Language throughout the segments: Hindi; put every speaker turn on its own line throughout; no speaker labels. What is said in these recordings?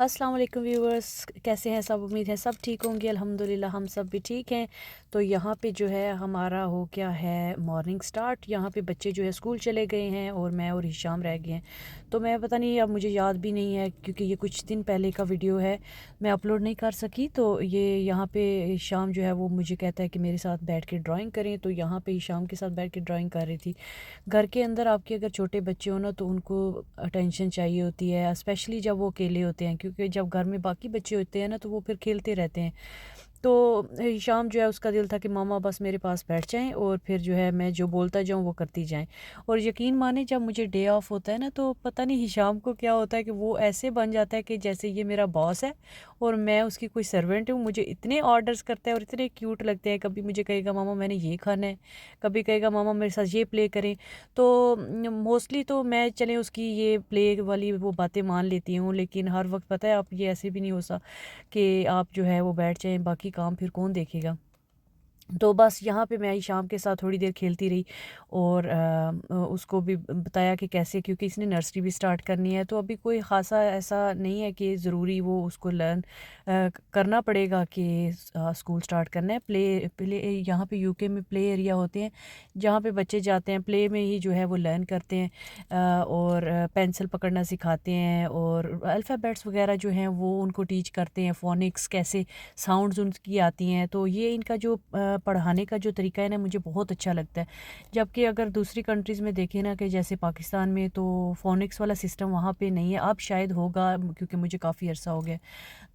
अस्सलाम वालेकुम व्यूअर्स, कैसे हैं सब। उम्मीद है सब ठीक होंगे। अल्हम्दुलिल्लाह हम सब भी ठीक हैं। तो यहाँ पे जो है हमारा हो गया है मॉर्निंग स्टार्ट। यहाँ पे बच्चे जो है स्कूल चले गए हैं और मैं और हिशाम रह गए हैं। तो मैं पता नहीं, अब मुझे याद भी नहीं है क्योंकि ये कुछ दिन पहले का वीडियो है, मैं अपलोड नहीं कर सकी। तो ये यहाँ पे हिशाम जो है वो मुझे कहता है कि मेरे साथ बैठ के ड्राइंग करें, तो यहाँ पे हिशाम के साथ बैठ के ड्राइंग कर रही थी। घर के अंदर आपके अगर छोटे बच्चे हो ना तो उनको अटेंशन चाहिए होती है, स्पेशली जब वो अकेले होते हैं, क्योंकि जब घर में बाकी बच्चे होते हैं ना तो वो फिर खेलते रहते हैं। तो शाम जो है उसका दिल था कि मामा बस मेरे पास बैठ जाएं और फिर जो है मैं जो बोलता जाऊं वो करती जाएं। और यकीन माने जब मुझे डे ऑफ होता है ना तो पता नहीं हिशाम को क्या होता है कि वो ऐसे बन जाता है कि जैसे ये मेरा बॉस है और मैं उसकी कोई सर्वेंट हूँ। मुझे इतने ऑर्डर्स करता है और इतने क्यूट लगते हैं। कभी मुझे कहेगा मामा मैंने ये खाना है, कभी कहेगा मामा मेरे साथ ये प्ले करें। तो मोस्टली तो मैं चले उसकी ये प्ले वाली वो बातें मान लेती हूँ, लेकिन हर वक्त पता है आप ये ऐसे भी नहीं हो सकता कि आप जो है वो बैठ जाएं, बाकी काम फिर कौन देखेगा। तो बस यहाँ पे मैं आई शाम के साथ थोड़ी देर खेलती रही और उसको भी बताया कि कैसे, क्योंकि इसने नर्सरी भी स्टार्ट करनी है तो अभी कोई ख़ासा ऐसा नहीं है कि ज़रूरी वो उसको लर्न करना पड़ेगा कि स्कूल स्टार्ट करना है। प्ले प्ले यहाँ पे यूके में प्ले एरिया होते हैं जहाँ पे बच्चे जाते हैं, प्ले में ही जो है वो लर्न करते हैं और पेंसिल पकड़ना सिखाते हैं और अल्फ़ाबेट्स वगैरह जो हैं वो उनको टीच करते हैं, फ़ोनिक्स कैसे साउंड्स उनकी आती हैं। तो ये इनका जो पढ़ाने का जो तरीका है ना मुझे बहुत अच्छा लगता है। जबकि अगर दूसरी कंट्रीज़ में देखें ना कि जैसे पाकिस्तान में तो फ़ोनिक्स वाला सिस्टम वहाँ पे नहीं है, अब शायद होगा क्योंकि मुझे काफ़ी अरसा हो गया।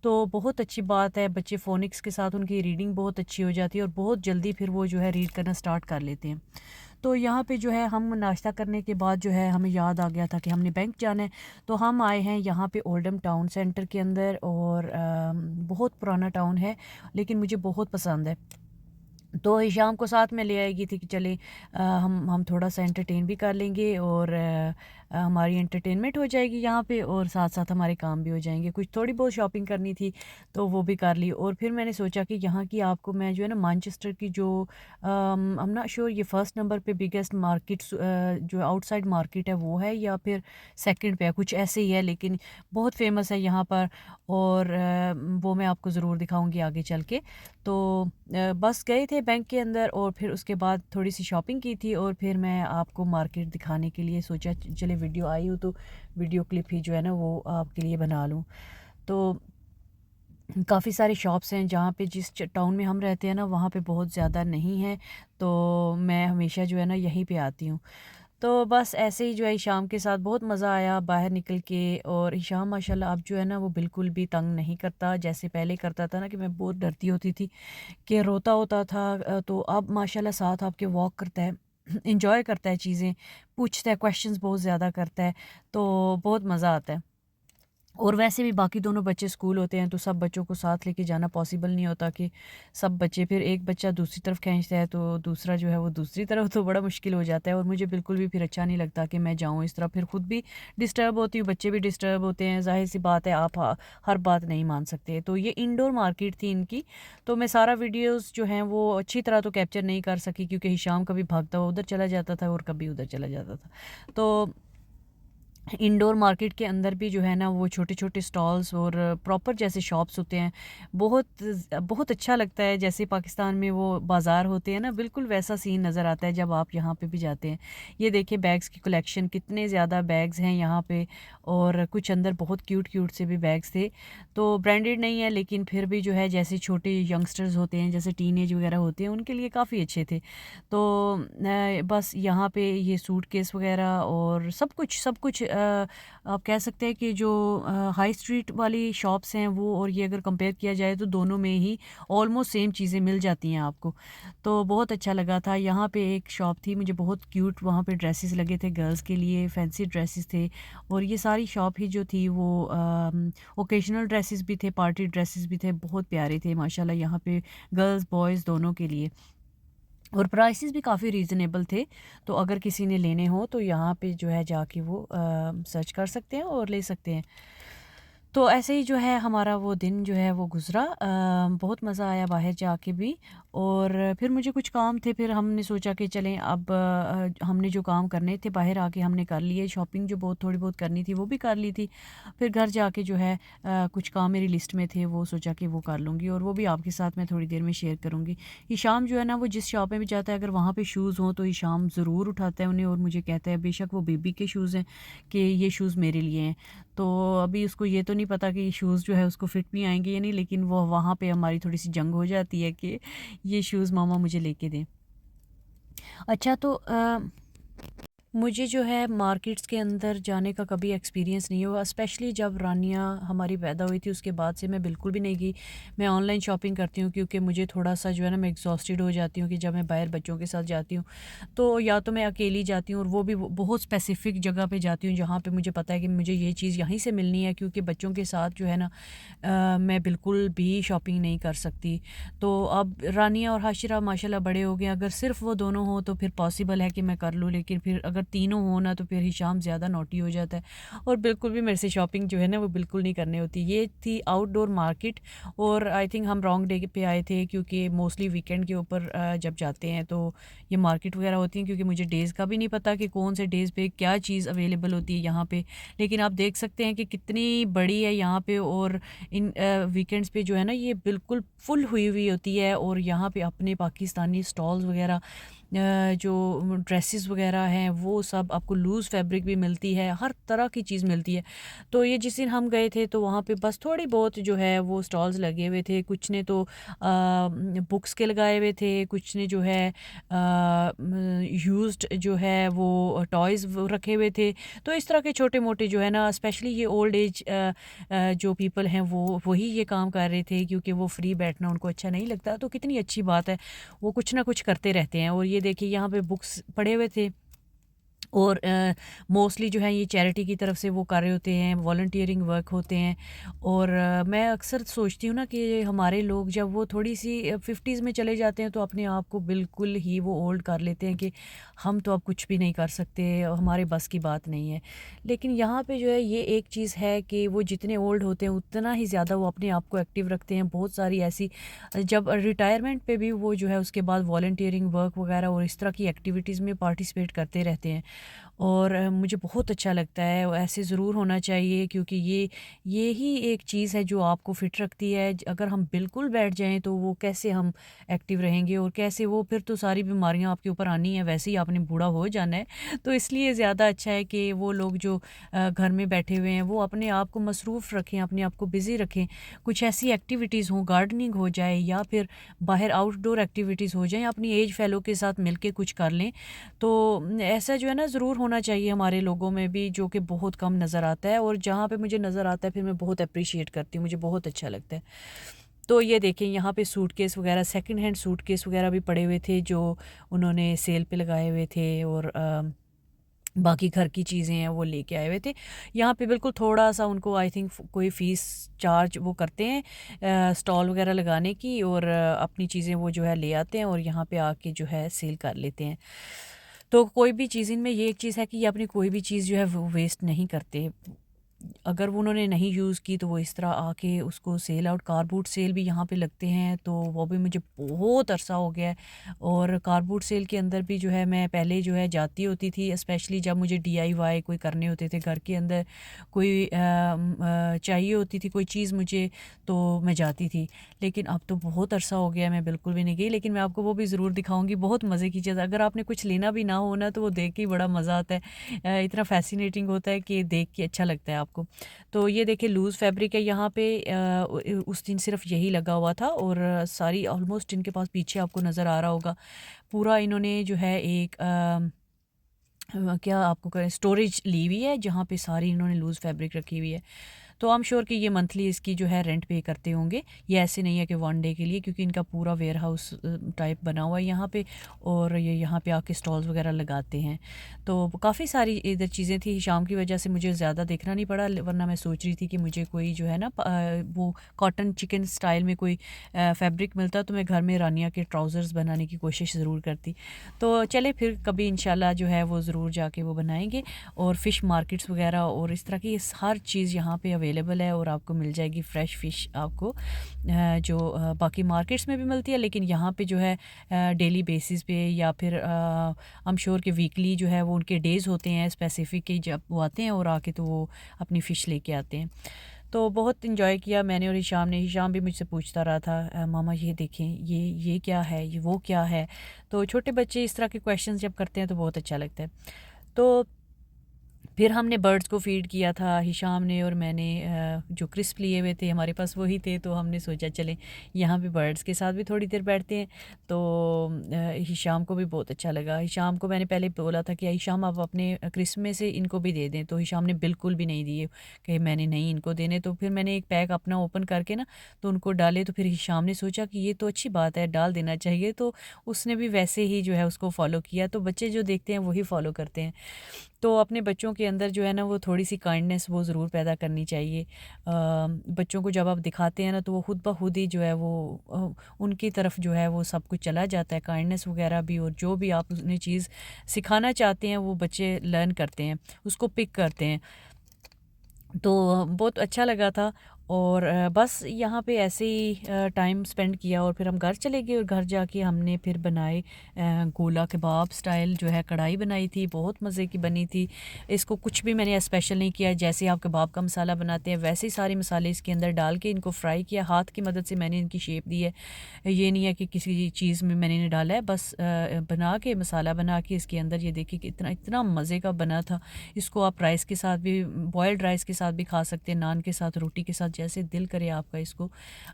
तो बहुत अच्छी बात है, बच्चे फ़ोनिक्स के साथ उनकी रीडिंग बहुत अच्छी हो जाती है और बहुत जल्दी फिर वो जो है रीड करना स्टार्ट कर लेते हैं। तो यहाँ पे जो है हम नाश्ता करने के बाद जो है हमें याद आ गया था कि हमने बैंक जाना है। तो हम आए हैं यहाँ पे ओल्डम टाउन सेंटर के अंदर और बहुत पुराना टाउन है लेकिन मुझे बहुत पसंद है। तो हिशाम को साथ में ले आएगी थी कि चले हम थोड़ा सा एंटरटेन भी कर लेंगे और हमारी एंटरटेनमेंट हो जाएगी यहाँ पे और साथ साथ हमारे काम भी हो जाएंगे। कुछ थोड़ी बहुत शॉपिंग करनी थी तो वो भी कर ली। और फिर मैंने सोचा कि यहाँ की आपको मैं जो है ना मैनचेस्टर की जो आई एम नॉट श्योर ये फर्स्ट नंबर पे बिगेस्ट मार्केट जो आउटसाइड मार्केट है वो है या फिर सेकंड पे है, कुछ ऐसे ही है, लेकिन बहुत फेमस है यहाँ पर। और वो मैं आपको ज़रूर दिखाऊंगी आगे चल के। तो बस गए थे बैंक के अंदर और फिर उसके बाद थोड़ी सी शॉपिंग की थी और फिर मैं आपको मार्केट दिखाने के लिए सोचा चले वीडियो आई हूँ तो वीडियो क्लिप ही जो है ना वो आपके लिए बना लूँ। तो काफ़ी सारे शॉप्स हैं जहाँ पे जिस टाउन में हम रहते हैं ना वहाँ पे बहुत ज़्यादा नहीं है। तो मैं हमेशा जो है ना यहीं पे आती हूँ। तो बस ऐसे ही जो है शाम के साथ बहुत मज़ा आया बाहर निकल के। और हिशाम माशाल्लाह अब जो है ना वो बिल्कुल भी तंग नहीं करता जैसे पहले करता था ना कि मैं बहुत डरती होती थी कि रोता होता था। तो अब माशाल्लाह साथ आपके वॉक करता है इंजॉय करता है चीज़ें, पूछता है, क्वेश्चंस बहुत ज़्यादा करता है। तो बहुत मज़ा आता है। और वैसे भी बाकी दोनों बच्चे स्कूल होते हैं तो सब बच्चों को साथ लेके जाना पॉसिबल नहीं होता कि सब बच्चे, फिर एक बच्चा दूसरी तरफ खींचता है तो दूसरा जो है वो दूसरी तरफ, तो बड़ा मुश्किल हो जाता है। और मुझे बिल्कुल भी फिर अच्छा नहीं लगता कि मैं जाऊँ इस तरह, फिर खुद भी डिस्टर्ब होती हूँ, बच्चे भी डिस्टर्ब होते हैं। जाहिर सी बात है आप हर बात नहीं मान सकते। तो ये इंडोर मार्केट थी इनकी। तो मैं सारा वीडियोज़ जो हैं वो अच्छी तरह तो कैप्चर नहीं कर सकी क्योंकि हिशाम कभी भागता हुआ उधर चला जाता था और कभी उधर चला जाता था। तो इंडोर मार्केट के अंदर भी जो है ना वो छोटे छोटे स्टॉल्स और प्रॉपर जैसे शॉप्स होते हैं। बहुत बहुत अच्छा लगता है, जैसे पाकिस्तान में वो बाज़ार होते हैं ना बिल्कुल वैसा सीन नज़र आता है जब आप यहाँ पे भी जाते हैं। ये देखिए बैग्स की कलेक्शन, कितने ज़्यादा बैग्स हैं यहाँ पे और कुछ अंदर बहुत क्यूट क्यूट से भी बैग्स थे। तो ब्रांडेड नहीं है लेकिन फिर भी जो है जैसे छोटे यंगस्टर्स होते हैं जैसे टीनेज वगैरह होते हैं उनके लिए काफ़ी अच्छे थे। तो बस यहाँ पे ये सूटकेस वगैरह और सब कुछ आप कह सकते हैं कि जो हाई स्ट्रीट वाली शॉप्स हैं वो और ये अगर कंपेयर किया जाए तो दोनों में ही ऑलमोस्ट सेम चीज़ें मिल जाती हैं आपको। तो बहुत अच्छा लगा था। यहाँ पे एक शॉप थी मुझे बहुत क्यूट, वहाँ पे ड्रेसेस लगे थे गर्ल्स के लिए, फैंसी ड्रेसेस थे। और ये सारी शॉप ही जो थी वो ओकेजनल ड्रेसेस भी थे, पार्टी ड्रेसेस भी थे, बहुत प्यारे थे माशाल्लाह यहाँ पे गर्ल्स बॉयज़ दोनों के लिए। और प्राइसेस भी काफ़ी रीज़नेबल थे। तो अगर किसी ने लेने हो तो यहाँ पे जो है जाके वो सर्च कर सकते हैं और ले सकते हैं। तो ऐसे ही जो है हमारा वो दिन जो है वो गुज़रा, बहुत मज़ा आया बाहर जाके भी। और फिर मुझे कुछ काम थे, फिर हमने सोचा कि चलें अब हमने जो काम करने थे बाहर आके हमने कर लिए, शॉपिंग जो बहुत थोड़ी बहुत करनी थी वो भी कर ली थी। फिर घर जाके जो है कुछ काम मेरी लिस्ट में थे वो सोचा कि वो कर लूँगी, और वो भी आपके साथ मैं थोड़ी देर में शेयर करूँगी। हिशाम जो है ना, वो जिस शॉप में भी जाता है अगर वहाँ पे शूज़ हों तो हिशाम ज़रूर उठाता है उन्हें और मुझे कहता है, बेशक वो बेबी के शूज़ हैं, कि ये शूज़ मेरे लिए हैं। तो अभी उसको ये तो नहीं पता कि शूज़ जो है उसको फ़िट भी आएँगे या नहीं, लेकिन वो वहाँ पे हमारी थोड़ी-सी जंग हो जाती है कि ये शूज़ मामा मुझे लेके दें। अच्छा, तो मुझे जो है मार्केट्स के अंदर जाने का कभी एक्सपीरियंस नहीं हुआ, स्पेशली जब रानिया हमारी पैदा हुई थी उसके बाद से मैं बिल्कुल भी नहीं गई। मैं ऑनलाइन शॉपिंग करती हूँ क्योंकि मुझे थोड़ा-सा जो है ना, मैं एग्ज़ॉस्टेड हो जाती हूँ कि जब मैं बाहर बच्चों के साथ जाती हूँ, तो या तो मैं अकेली जाती हूँ और वो भी बहुत स्पेसिफ़िक जगह पे जाती हूँ जहाँ पे मुझे पता है कि मुझे ये चीज़ यहीं से मिलनी है, क्योंकि बच्चों के साथ जो है ना मैं बिल्कुल भी शॉपिंग नहीं कर सकती। तो अब रानिया और हाशिरा माशाल्लाह बड़े हो गए, अगर सिर्फ़ वो दोनों हों तो फिर पॉसिबल है कि मैं कर लूँ, लेकिन फिर अगर तीनों हों ना तो फिर हिशाम ज़्यादा नॉटी हो जाता है और बिल्कुल भी मेरे से शॉपिंग जो है ना वो बिल्कुल नहीं करनी होती। ये थी आउटडोर मार्केट, और आई थिंक हम रॉन्ग डे पे आए थे क्योंकि मोस्टली वीकेंड के ऊपर जब जाते हैं तो ये मार्केट वगैरह होती हैं, क्योंकि मुझे डेज़ का भी नहीं पता कि कौन से डेज़ पे क्या चीज़ अवेलेबल होती है यहाँ पे। लेकिन आप देख सकते हैं कि कितनी बड़ी है यहाँ पे, और इन वीकेंड्स पे जो है ना ये बिल्कुल फुल हुई हुई होती है, और यहाँ पे अपने पाकिस्तानी स्टॉल्स वगैरह जो ड्रेसेस वगैरह हैं वो सब आपको लूज़ फैब्रिक भी मिलती है, हर तरह की चीज़ मिलती है। तो ये जिस दिन हम गए थे तो वहाँ पे बस थोड़ी बहुत जो है वो स्टॉल्स लगे हुए थे, कुछ ने तो बुक्स के लगाए हुए थे, कुछ ने जो है यूज्ड जो है वो टॉयज़ रखे हुए थे। तो इस तरह के छोटे मोटे जो है ना, स्पेशली ये ओल्ड एज जो पीपल हैं वो वही ये काम कर रहे थे, क्योंकि वो फ्री बैठना उनको अच्छा नहीं लगता। तो कितनी अच्छी बात है, वो कुछ ना कुछ करते रहते हैं। और ये देखिए यहाँ पे बुक्स पड़े हुए थे, और मोस्टली जो है ये चैरिटी की तरफ से वो कर रहे होते हैं, वॉलंटियरिंग वर्क होते हैं। और मैं अक्सर सोचती हूँ ना कि हमारे लोग जब वो थोड़ी सी 50s में चले जाते हैं तो अपने आप को बिल्कुल ही वो ओल्ड कर लेते हैं कि हम तो अब कुछ भी नहीं कर सकते, हमारे बस की बात नहीं है। लेकिन यहाँ पे जो है ये एक चीज़ है कि वो जितने ओल्ड होते हैं उतना ही ज़्यादा वो अपने आप को एक्टिव रखते हैं। बहुत सारी ऐसी जब रिटायरमेंट पे भी वो जो है उसके बाद वॉलंटियरिंग वर्क वगैरह और इस तरह की एक्टिविटीज़ में पार्टिसिपेट करते रहते हैं। और मुझे बहुत अच्छा लगता है, और ऐसे ज़रूर होना चाहिए, क्योंकि ये ही एक चीज़ है जो आपको फ़िट रखती है। अगर हम बिल्कुल बैठ जाएँ तो वो कैसे हम एक्टिव रहेंगे, और कैसे वो फिर तो सारी बीमारियाँ आपके ऊपर आनी है, वैसे ही आपने बूढ़ा हो जाना है। तो इसलिए ज़्यादा अच्छा है कि वो लोग जो घर में बैठे हुए हैं वो अपने आप को मसरूफ़ रखें, अपने आप को बिज़ी रखें। कुछ ऐसी एक्टिविटीज़ हों, गार्डनिंग हो जाए या फिर बाहर आउटडोर एक्टिविटीज़ हो जाएँ, अपनी एज फ़ेलो के साथ मिल के कुछ कर लें। तो ऐसा जो है ना ज़रूर होना चाहिए हमारे लोगों में भी, जो कि बहुत कम नज़र आता है, और जहाँ पे मुझे नज़र आता है फिर मैं बहुत अप्रिशिएट करती हूँ, मुझे बहुत अच्छा लगता है। तो ये देखें यहाँ पे सूटकेस वगैरह, सेकंड हैंड सूटकेस वगैरह भी पड़े हुए थे जो उन्होंने सेल पे लगाए हुए थे, और बाकी घर की चीज़ें हैं वो लेके आए हुए थे। यहाँ पे बिल्कुल थोड़ा-सा उनको आई थिंक कोई फ़ीस चार्ज वो करते हैं स्टॉल वगैरह लगाने की, और अपनी चीज़ें वो जो है ले आते हैं और यहाँ पे आके जो है सेल कर लेते हैं। तो कोई भी चीज़ इनमें ये एक चीज़ है कि ये अपनी कोई भी चीज़ जो है वो वेस्ट नहीं करते। अगर वो उन्होंने नहीं यूज़ की तो वो इस तरह आके उसको sale out, car boot sale भी यहाँ पे लगते हैं, तो वो भी मुझे बहुत अरसा हो गया है। और कार बूट सेल के अंदर भी जो है मैं पहले जो है जाती होती थी, स्पेशली जब मुझे डीआईवाई कोई करने होते थे घर के अंदर, कोई चाहिए होती थी कोई चीज़ मुझे, तो मैं जाती थी। लेकिन अब तो बहुत अरसा हो गया, मैं बिल्कुल भी नहीं गई। लेकिन मैं आपको वो भी ज़रूर दिखाऊंगी, बहुत मज़े की चीज़। अगर आपने कुछ लेना भी ना हो ना तो वो देख के ही बड़ा मज़ा आता है, इतना फैसिनेटिंग होता है कि देख के अच्छा लगता है आपको। तो ये देखिए लूज़ फैब्रिक है यहाँ पे, उस दिन सिर्फ यही लगा हुआ था, और सारी ऑलमोस्ट इनके पास पीछे आपको नज़र आ रहा होगा, पूरा इन्होंने जो है एक क्या आपको कहें, स्टोरेज ली हुई है जहाँ पे सारी इन्होंने लूज़ फैब्रिक रखी हुई है। तो आई एम श्योर कि ये मंथली इसकी जो है रेंट पे करते होंगे। ये ऐसे नहीं है कि वन डे के लिए, क्योंकि इनका पूरा वेयर हाउस टाइप बना हुआ है यहाँ पे, और ये यहाँ पे आके स्टॉल्स वगैरह लगाते हैं। तो काफ़ी सारी इधर चीज़ें थी, शाम की वजह से मुझे ज़्यादा देखना नहीं पड़ा, वरना मैं सोच रही थी कि मुझे कोई जो है ना वो कॉटन चिकन स्टाइल में कोई फैब्रिक मिलता तो मैं घर में रानिया के ट्राउज़र्स बनाने की कोशिश ज़रूर करती। तो चले फिर कभी इंशाल्लाह जो है वो ज़रूर जाके वो बनाएंगे। और फ़िश मार्केट्स वगैरह और इस तरह की हर चीज़ यहाँ पे अवेलेबल है और आपको मिल जाएगी फ़्रेश फ़िश आपको जो बाकी मार्केट्स में भी मिलती है, लेकिन यहाँ पे जो है डेली बेसिस पे या फिर आई एम श्योर कि वीकली जो है वो उनके डेज़ होते हैं स्पेसिफिक कि जब वो आते हैं और आके तो वो अपनी फ़िश लेके आते हैं। तो बहुत इन्जॉय किया मैंने और हिशाम ने। हिशाम भी मुझसे पूछता रहा था मामा ये देखें, ये क्या है, ये वो क्या है। तो छोटे बच्चे इस तरह के क्वेश्चंस जब करते हैं तो बहुत अच्छा लगता है। तो फिर हमने बर्ड्स को फ़ीड किया था हिशाम ने और मैंने। जो क्रिस्प लिए हुए थे हमारे पास वही थे, तो हमने सोचा चलें यहाँ पे बर्ड्स के साथ भी थोड़ी देर बैठते हैं। तो हिशाम को भी बहुत अच्छा लगा। हिशाम को मैंने पहले बोला था कि हिशाम आप अपने क्रिस्प में से इनको भी दे दें, तो हिशाम ने बिल्कुल भी नहीं दिए कि मैंने नहीं इनको देने। तो फिर मैंने एक पैक अपना ओपन करके ना तो उनको डाले, तो फिर हिशाम ने सोचा कि ये तो अच्छी बात है, डाल देना चाहिए, तो उसने भी वैसे ही जो है उसको फॉलो किया। तो बच्चे जो देखते हैं वही फॉलो करते हैं। तो अपने बच्चों के अंदर जो है ना वो थोड़ी सी काइंडनेस वो ज़रूर पैदा करनी चाहिए। बच्चों को जब आप दिखाते हैं ना तो वो खुद ब खुद ही जो है वो उनकी तरफ जो है वो सब कुछ चला जाता है, काइंडनेस वगैरह भी। और जो भी आप उन्हें चीज़ सिखाना चाहते हैं वो बच्चे लर्न करते हैं, उसको पिक करते हैं। तो बहुत अच्छा लगा था। और बस यहाँ पे ऐसे ही टाइम स्पेंड किया और फिर हम घर चले गए और घर जाके हमने फिर बनाए गोला कबाब स्टाइल जो है कढ़ाई बनाई थी, बहुत मज़े की बनी थी। इसको कुछ भी मैंने स्पेशल नहीं किया, जैसे आप कबाब का मसाला बनाते हैं वैसे ही सारे मसाले इसके अंदर डाल के इनको फ्राई किया। हाथ की मदद से मैंने इनकी शेप दी है, ये नहीं है कि किसी चीज़ में मैंने इन्हें डाला है, बस बना के मसाला बना के इसके अंदर। ये देखिए कि इतना इतना मज़े का बना था। इसको आप राइस के साथ भी, बॉयल्ड राइस के साथ भी खा सकते हैं, नान के साथ, रोटी के साथ, जैसे दिल करे आपका। इसको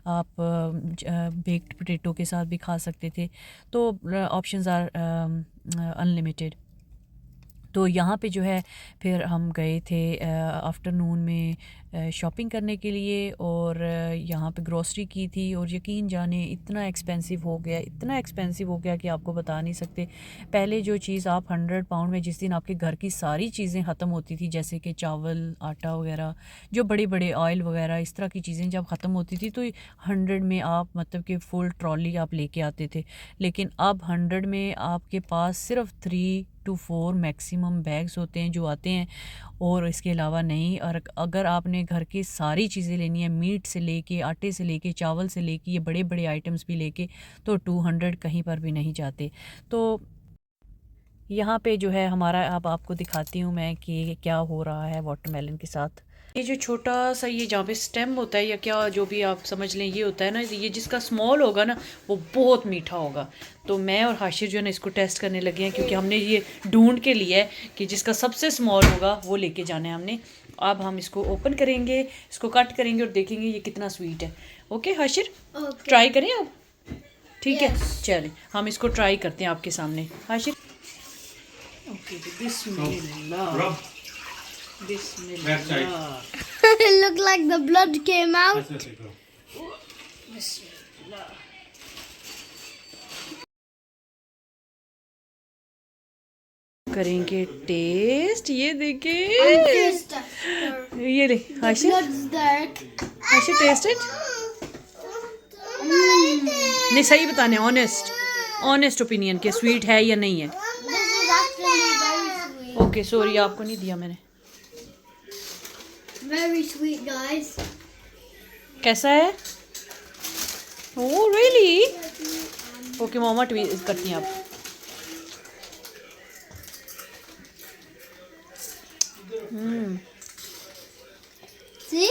आप बेक्ड पोटैटो के साथ भी खा सकते थे। तो ऑप्शंस आर अनलिमिटेड। तो यहाँ पे जो है फिर हम गए थे आफ्टरनून में शॉपिंग करने के लिए और यहाँ पे ग्रॉसरी की थी। और यकीन जाने इतना एक्सपेंसिव हो गया, इतना एक्सपेंसिव हो गया कि आपको बता नहीं सकते। पहले जो चीज़ आप 100 पाउंड में, जिस दिन आपके घर की सारी चीज़ें ख़त्म होती थी, जैसे कि चावल, आटा वगैरह, जो बड़े बड़े ऑयल वगैरह, इस तरह की चीज़ें जब ख़त्म होती थी तो 100 में आप मतलब कि फ़ुल ट्रॉली आप लेके आते थे। लेकिन अब 100 में आपके पास सिर्फ 3 to 4 मैक्सिमम बैग्स होते हैं जो आते हैं, और इसके अलावा नहीं। और अगर आपने घर की सारी चीज़ें लेनी है, मीट से लेके, आटे से लेके, चावल से लेके, ये बड़े बड़े आइटम्स भी लेके, तो 200 कहीं पर भी नहीं जाते। तो यहाँ पे जो है हमारा, अब आपको दिखाती हूँ मैं कि क्या हो रहा है वाटरमेलन के साथ। ये जो छोटा सा ये जहाँ पे स्टेम होता है या क्या जो भी आप समझ लें, ये होता है ना, ये जिसका स्मॉल होगा ना वो बहुत मीठा होगा। तो मैं और हाशिर जो है ना इसको टेस्ट करने लगे हैं, क्योंकि हमने ये ढूंढ के लिया है कि जिसका सबसे स्मॉल होगा वो लेके जाना है हमने। अब हम इसको ओपन करेंगे, इसको कट करेंगे और देखेंगे ये कितना स्वीट है। ओके हाशिर, ट्राई करें अब? ठीक है, चलें हम इसको ट्राई करते हैं आपके सामने। Hashir, okay, Bismillah. Bismillah.
It looked like the blood came out.
Bismillah. करेंगे टेस्ट। ये देखे, ये ले हाशिर, हाशिर टेस्ट इट। नहीं, सही बताने, ऑनेस्ट ओपिनियन के स्वीट है या नहीं है। ओके सॉरी, आपको नहीं दिया मैंने।
Very sweet, guys.
कैसा है? Oh really? ओके मामा करती हैं आप।
See?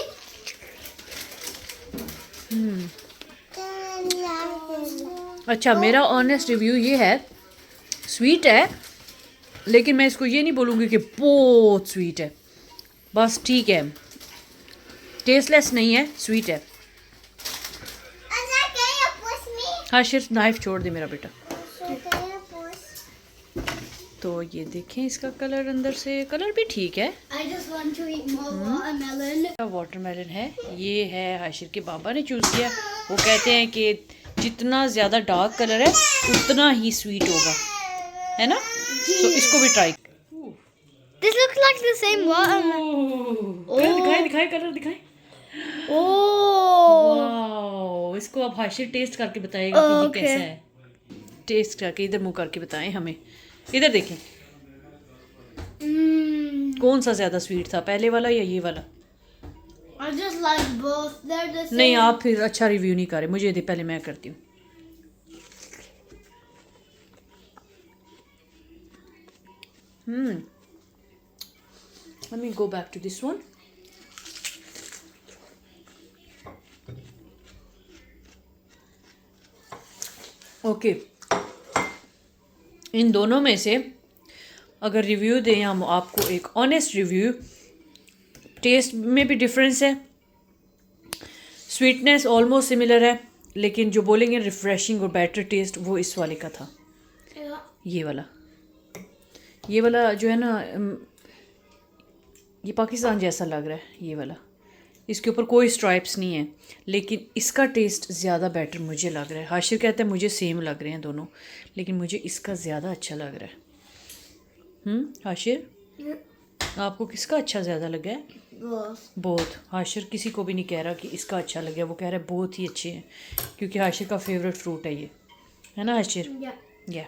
अच्छा, मेरा ऑनेस्ट रिव्यू ये है, स्वीट है, लेकिन मैं इसको ये नहीं बोलूँगी कि बहुत स्वीट है, बस ठीक है, टेस्टलेस नहीं है, स्वीट है। हाशिर नाइफ छोड़ दे मेरा बेटा। तो ये देखें, इसका कलर अंदर से कलर भी ठीक है।
I just want to eat more watermelon.
Watermelon है, ये है हाशिर के बाबा ने चूज़ किया। वो कहते हैं कि जितना ज़्यादा डार्क कलर है उतना ही स्वीट होगा, है ना? तो इसको भी try.
This looks like the same watermelon.
दिखाए कलर दिखाए।
Oh.
वाओ, इसको अब हाशिर टेस्ट करके बताएगा कि ये कैसा है। टेस्ट करके इधर मुंह करके बताएं हमें। इधर देखें, कौन सा ज़्यादा स्वीट था, पहले वाला या ये वाला?
I just like both. They're the same.
नहीं, आप फिर अच्छा रिव्यू नहीं कर रहे, मुझे दे, पहले मैं करती हूँ। Let me go back to this one. Okay, इन दोनों में से अगर रिव्यू दें हम आपको, एक ऑनेस्ट रिव्यू, टेस्ट में भी डिफरेंस है, स्वीटनेस ऑलमोस्ट सिमिलर है, लेकिन जो बोलेंगे रिफ्रेशिंग और बेटर टेस्ट वो इस वाले का था।
Yeah.
ये वाला जो है ना, ये पाकिस्तान जैसा लग रहा है ये वाला, इसके ऊपर कोई स्ट्राइप्स नहीं है, लेकिन इसका टेस्ट ज़्यादा बेटर मुझे लग रहा है। हाशिर कहते हैं मुझे सेम लग रहे हैं दोनों, लेकिन मुझे इसका ज़्यादा अच्छा लग रहा है। हाशिर,
Yeah.
आपको किसका अच्छा ज़्यादा लगा है?
Both.
बहुत। हाशिर किसी को भी नहीं कह रहा कि इसका अच्छा लगा, वो कह रहा है बहुत ही अच्छे हैं, क्योंकि हाशिर का फेवरेट फ्रूट है ये, है ना हाशिर?
Yeah.
या